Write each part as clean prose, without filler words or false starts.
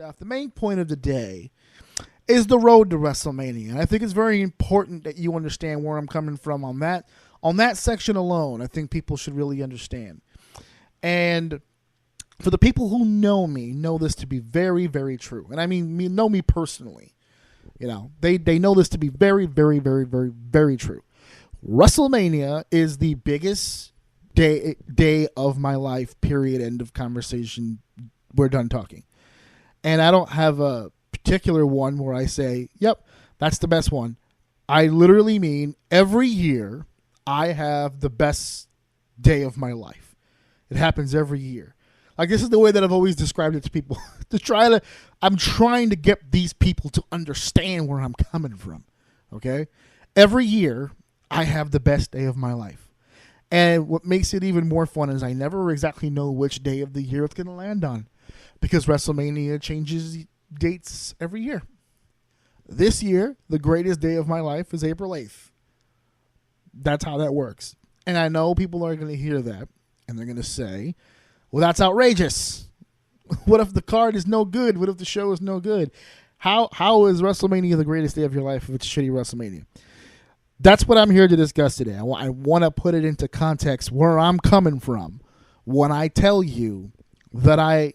stuff, the main point of the day is the road to WrestleMania. And I think it's very important that you understand where I'm coming from on that section alone. I think people should really understand. And for the people who know me, know this to be very, very true. And I mean, know me personally. You know, they know this to be very, very, very, very, very true. WrestleMania is the biggest day of my life, period, end of conversation. We're done talking. And I don't have a particular one where I say, yep, that's the best one. I literally mean every year I have the best day of my life. It happens every year. Like, this is the way that I've always described it to people. I'm trying to get these people to understand where I'm coming from. Okay? Every year I have the best day of my life. And what makes it even more fun is I never exactly know which day of the year it's going to land on, because WrestleMania changes dates every year. This year, the greatest day of my life is April 8th. That's how that works. And I know people are going to hear that, and they're going to say, well, that's outrageous. What if the card is no good? What if the show is no good? How is WrestleMania the greatest day of your life if it's shitty WrestleMania? That's what I'm here to discuss today. I want to put it into context where I'm coming from when I tell you that I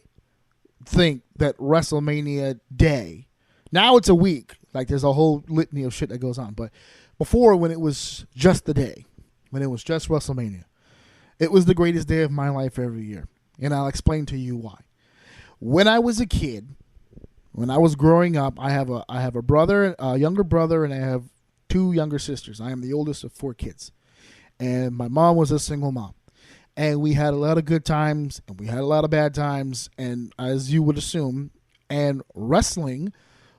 think that WrestleMania day, now it's a week, like there's a whole litany of shit that goes on, but before, when it was just the day, when it was just WrestleMania, it was the greatest day of my life every year, and I'll explain to you why. When I was a kid, when I was growing up, I have a brother, a younger brother, and I have 2 younger sisters. I am the oldest of 4 kids, and my mom was a single mom. And we had a lot of good times, and we had a lot of bad times, and as you would assume, and wrestling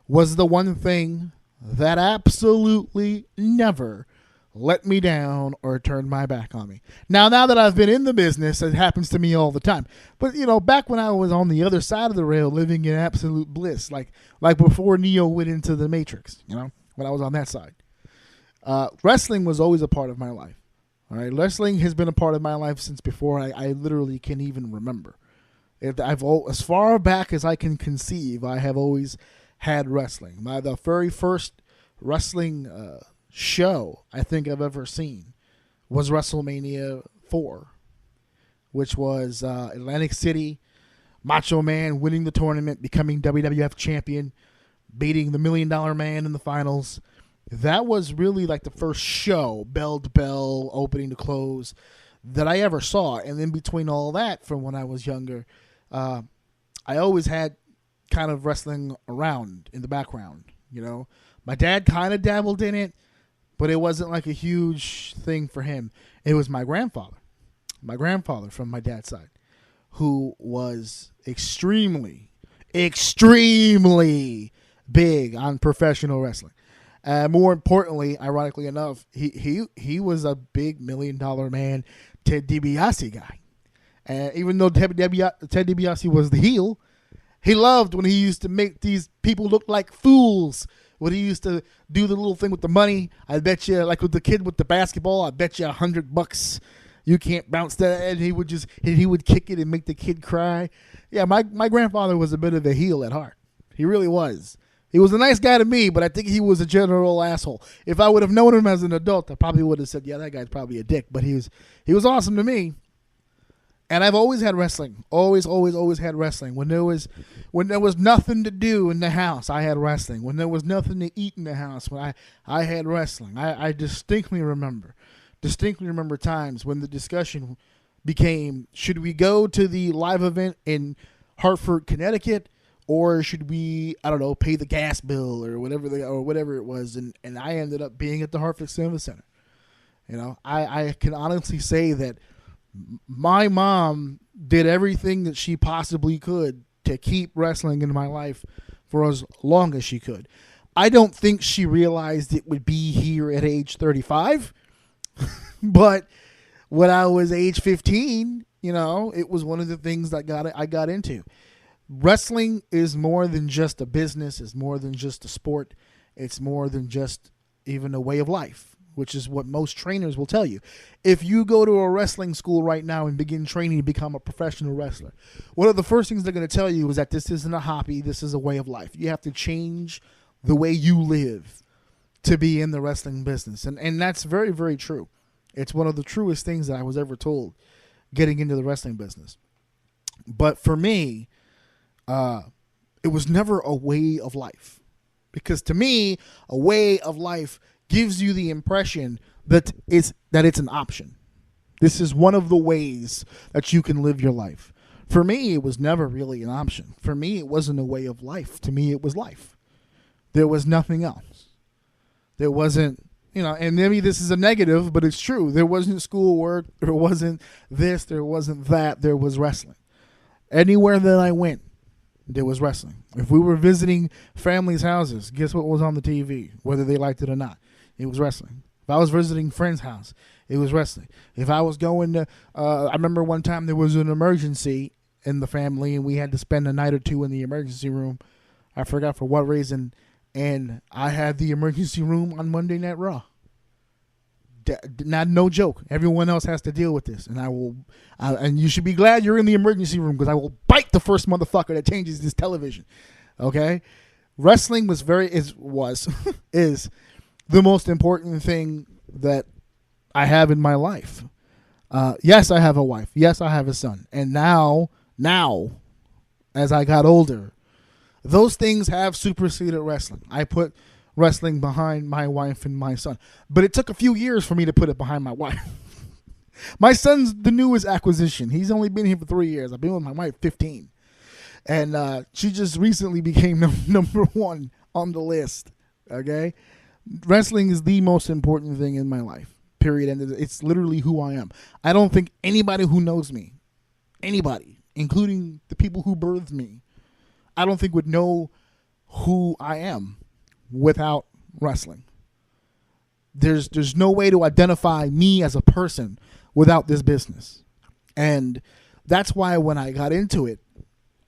was the one thing that absolutely never let me down or turned my back on me. Now that I've been in the business, it happens to me all the time. But, back when I was on the other side of the rail living in absolute bliss, like before Neo went into the Matrix, when I was on that side, wrestling was always a part of my life. All right, wrestling has been a part of my life since before I literally can even remember. As far back as I can conceive, I have always had wrestling. The very first wrestling show I think I've ever seen was WrestleMania 4, which was Atlantic City, Macho Man winning the tournament, becoming WWF champion, beating the $1 Million Man in the finals. That was really like the first show, bell to bell, opening to close, that I ever saw. And in between all that, from when I was younger, I always had kind of wrestling around in the background. My dad kind of dabbled in it, but it wasn't like a huge thing for him. It was my grandfather from my dad's side, who was extremely, extremely big on professional wrestling. More importantly, ironically enough, he was a big $1 Million Man, Ted DiBiase guy. And even though Ted DiBiase was the heel, he loved when he used to make these people look like fools. When he used to do the little thing with the money, I bet you, like with the kid with the basketball, I bet you $100 you can't bounce that, and he would kick it and make the kid cry. Yeah, my grandfather was a bit of a heel at heart. He really was. He was a nice guy to me, but I think he was a general asshole. If I would have known him as an adult, I probably would have said, yeah, that guy's probably a dick. But he was awesome to me. And I've always had wrestling. Always had wrestling. When there was nothing to do in the house, I had wrestling. When there was nothing to eat in the house, I had wrestling. I distinctly remember times when the discussion became, should we go to the live event in Hartford, Connecticut? Or should we, I don't know, pay the gas bill or whatever it was, and I ended up being at the Hartford Cinema Center. I can honestly say that my mom did everything that she possibly could to keep wrestling in my life for as long as she could. I don't think she realized it would be here at age 35, but when I was age 15, it was one of the things that I got into. Wrestling is more than just a business. It's more than just a sport. It's more than just even a way of life. which is what most trainers will tell you. If you go to a wrestling school right now and begin training to become a professional wrestler, one of the first things they're going to tell you is that this isn't a hobby, this is a way of life. You have to change the way you live to be in the wrestling business. And that's very, very true. It's one of the truest things that I was ever told getting into the wrestling business. But for me, it was never a way of life. Because to me, a way of life gives you the impression that it's an option. This is one of the ways that you can live your life. For me, it was never really an option. For me, it wasn't a way of life. To me, it was life. There was nothing else. There wasn't, and maybe this is a negative, but it's true. There wasn't schoolwork. There wasn't this. There wasn't that. There was wrestling. Anywhere that I went, there was wrestling. If we were visiting families' houses, guess what was on the TV, whether they liked it or not? It was wrestling. If I was visiting a friend's house, it was wrestling. If I was going to, I remember one time there was an emergency in the family, and we had to spend a night or two in the emergency room. I forgot for what reason, and I had the emergency room on Monday Night Raw. Not no joke. Everyone else has to deal with this, and and you should be glad you're in the emergency room, because I will bite the first motherfucker that changes this television. Okay, wrestling is is the most important thing that I have in my life. Yes, I have a wife. Yes, I have a son, and now as I got older, those things have superseded wrestling. I put wrestling behind my wife and my son. But it took a few years for me to put it behind my wife. My son's the newest acquisition. He's only been here for 3 years. I've been with my wife 15. And she just recently became number one on the list. Okay? Wrestling is the most important thing in my life. Period. And it's literally who I am. I don't think anybody who knows me, anybody, including the people who birthed me, I don't think would know who I am without wrestling. There's no way to identify me as a person without this business. And that's why when I got into it,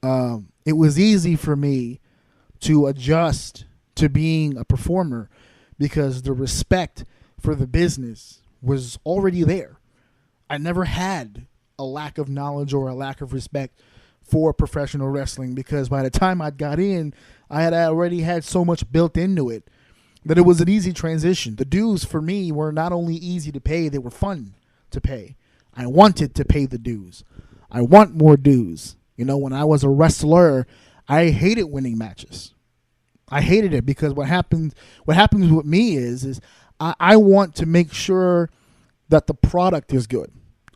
it was easy for me to adjust to being a performer, because the respect for the business was already there. I never had a lack of knowledge or a lack of respect for professional wrestling, because by the time I got in, I had already had so much built into it that it was an easy transition. The dues for me were not only easy to pay, they were fun to pay. I wanted to pay the dues. I want more dues. When I was a wrestler, I hated winning matches. I hated it, because what happens with me is I want to make sure that the product is good.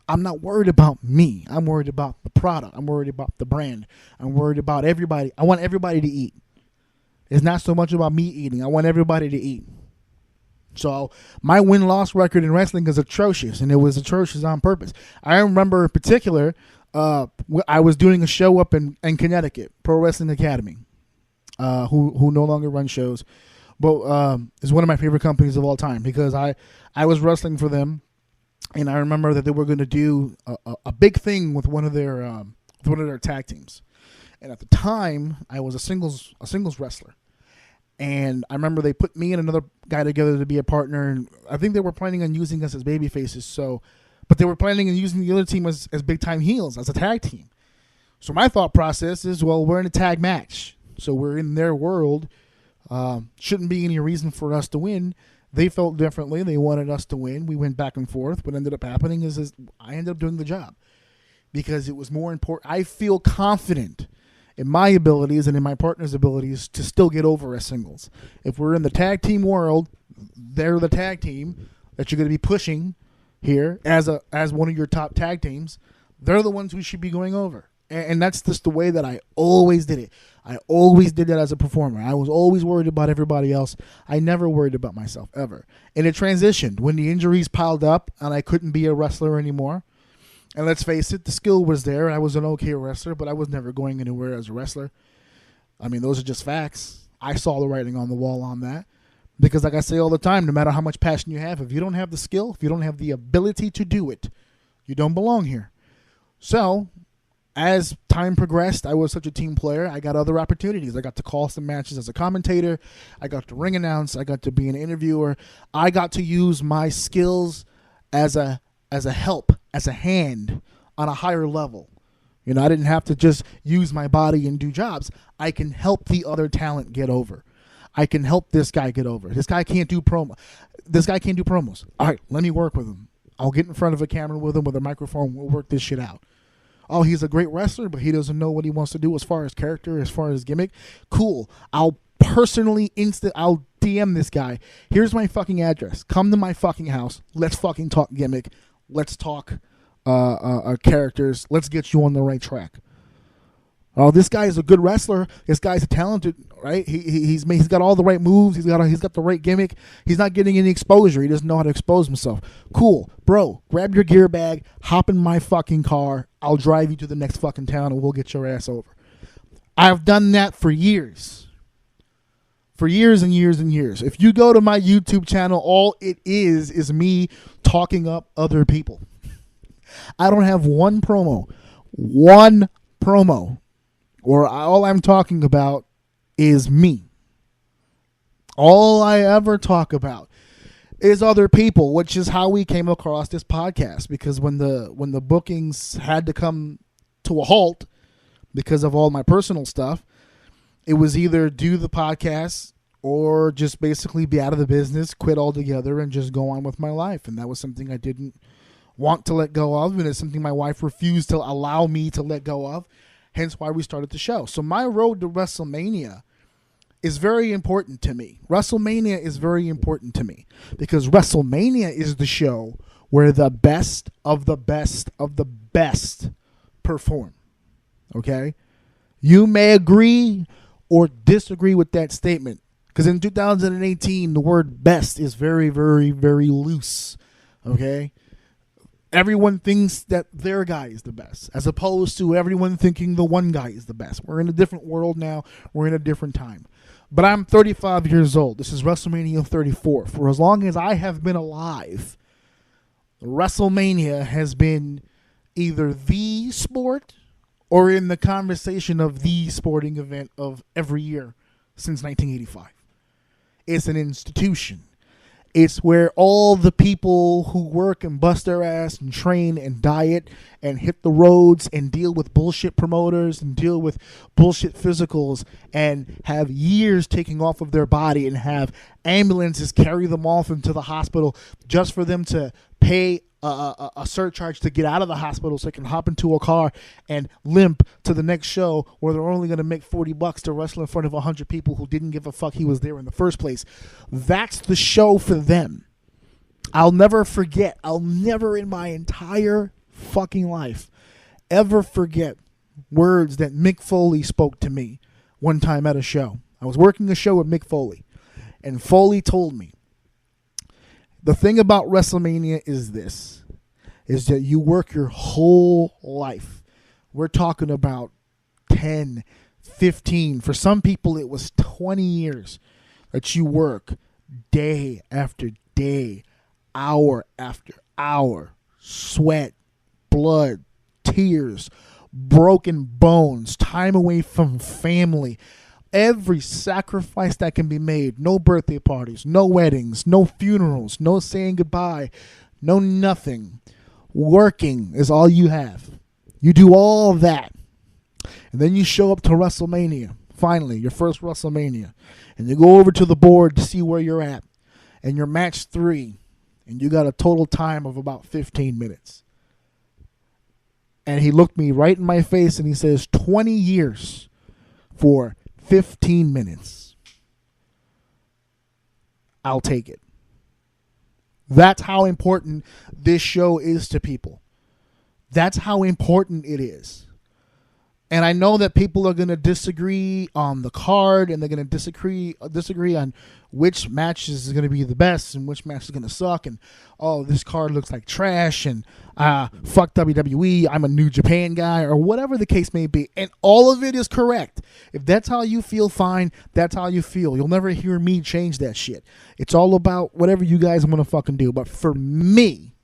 I'm not worried about me. I'm worried about the product. I'm worried about the brand. I'm worried about everybody. I want everybody to eat. It's not so much about me eating. I want everybody to eat. So my win-loss record in wrestling is atrocious, and it was atrocious on purpose. I remember in particular, I was doing a show up in Connecticut, Pro Wrestling Academy, who no longer run shows, but is one of my favorite companies of all time, because I was wrestling for them. And I remember that they were going to do a big thing with one of their tag teams. And at the time, I was a singles wrestler. And I remember they put me and another guy together to be a partner. And I think they were planning on using us as baby faces. But they were planning on using the other team as big time heels, as a tag team. So my thought process is, well, we're in a tag match, so we're in their world. Shouldn't be any reason for us to win. They felt differently. They wanted us to win. We went back and forth. What ended up happening is I ended up doing the job, because it was more important. I feel confident in my abilities and in my partner's abilities to still get over as singles. If we're in the tag team world, they're the tag team that you're going to be pushing here as one of your top tag teams. They're the ones who should be going over. And that's just the way that I always did it. I always did that as a performer. I was always worried about everybody else. I never worried about myself, ever. And it transitioned when the injuries piled up and I couldn't be a wrestler anymore. And let's face it, the skill was there. I was an okay wrestler, but I was never going anywhere as a wrestler. I mean, those are just facts. I saw the writing on the wall on that. Because like I say all the time, no matter how much passion you have, if you don't have the skill, if you don't have the ability to do it, you don't belong here. So as time progressed, I was such a team player. I got other opportunities. I got to call some matches as a commentator. I got to ring announce. I got to be an interviewer. I got to use my skills as a help, as a hand on a higher level. You know, I didn't have to just use my body and do jobs. I can help the other talent get over. I can help this guy get over. This guy can't do promos. All right, let me work with him. I'll get in front of a camera with him with a microphone. We'll work this shit out. Oh, he's a great wrestler, but he doesn't know what he wants to do as far as character, as far as gimmick. Cool. I'll personally I'll DM this guy. Here's my fucking address. Come to my fucking house. Let's fucking talk gimmick. Let's talk characters. Let's get you on the right track. Oh, this guy is a good wrestler. This guy's a talented, right? He's got all the right moves. He's got the right gimmick. He's not getting any exposure. He doesn't know how to expose himself. Cool, bro. Grab your gear bag. Hop in my fucking car. I'll drive you to the next fucking town, and we'll get your ass over. I've done that for years. For years and years and years. If you go to my YouTube channel, all it is me talking up other people. I don't have one promo. Or all I'm talking about is me. All I ever talk about is other people, which is how we came across this podcast. Because when the bookings had to come to a halt because of all my personal stuff, it was either do the podcast or just basically be out of the business, quit altogether, and just go on with my life. And that was something I didn't want to let go of, and it's something my wife refused to allow me to let go of. Hence why we started the show. So my road to WrestleMania is very important to me. WrestleMania is very important to me because WrestleMania is the show where the best of the best of the best perform. Okay? You may agree or disagree with that statement because in 2018, the word best is very, very, very loose. Okay? Everyone thinks that their guy is the best, as opposed to everyone thinking the one guy is the best. We're in a different world now. We're in a different time. But I'm 35 years old. This is WrestleMania 34. For as long as I have been alive, WrestleMania has been either the sport or in the conversation of the sporting event of every year since 1985. It's an institution. It's where all the people who work and bust their ass and train and diet and hit the roads and deal with bullshit promoters and deal with bullshit physicals and have years taking off of their body and have ambulances carry them off into the hospital just for them to pay a surcharge to get out of the hospital so they can hop into a car and limp to the next show where they're only going to make $40 to wrestle in front of 100 people who didn't give a fuck he was there in the first place. That's the show for them. I'll never forget. I'll never in my entire fucking life ever forget words that Mick Foley spoke to me one time at a show. I was working a show with Mick Foley, and Foley told me, the thing about WrestleMania is this, is that you work your whole life. We're talking about 10, 15. For some people, it was 20 years that you work day after day, hour after hour, sweat, blood, tears, broken bones, time away from family, every sacrifice that can be made. No birthday parties, no weddings, no funerals, no saying goodbye, no nothing. Working is all you have. You do all of that. And then you show up to WrestleMania, finally, your first WrestleMania. And you go over to the board to see where you're at. And you're match 3. And you got a total time of about 15 minutes. And he looked me right in my face and he says, 20 years for 15 minutes. I'll take it. That's how important this show is to people. That's how important it is. And I know that people are going to disagree on the card, and they're going to disagree on which match is going to be the best and which match is going to suck. And, oh, this card looks like trash, and fuck WWE, I'm a New Japan guy, or whatever the case may be. And all of it is correct. If that's how you feel, fine, that's how you feel. You'll never hear me change that shit. It's all about whatever you guys want to fucking do. But for me,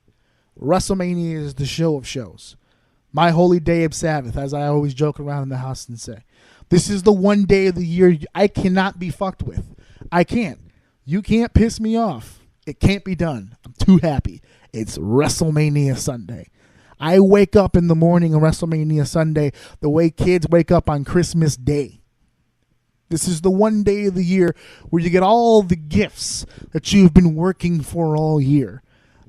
WrestleMania is the show of shows. My holy day of Sabbath, as I always joke around in the house and say. This is the one day of the year I cannot be fucked with. I can't. You can't piss me off. It can't be done. I'm too happy. It's WrestleMania Sunday. I wake up in the morning on WrestleMania Sunday the way kids wake up on Christmas Day. This is the one day of the year where you get all the gifts that you've been working for all year.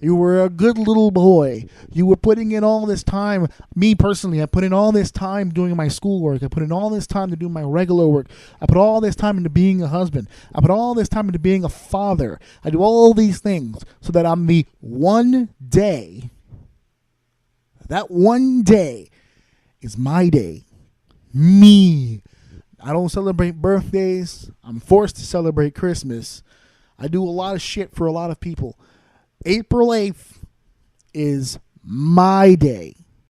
You were a good little boy. You were putting in all this time. Me personally, I put in all this time doing my schoolwork. I put in all this time to do my regular work. I put all this time into being a husband. I put all this time into being a father. I do all these things so that on the one day, that one day is my day. Me. I don't celebrate birthdays. I'm forced to celebrate Christmas. I do a lot of shit for a lot of people. April 8th is my day.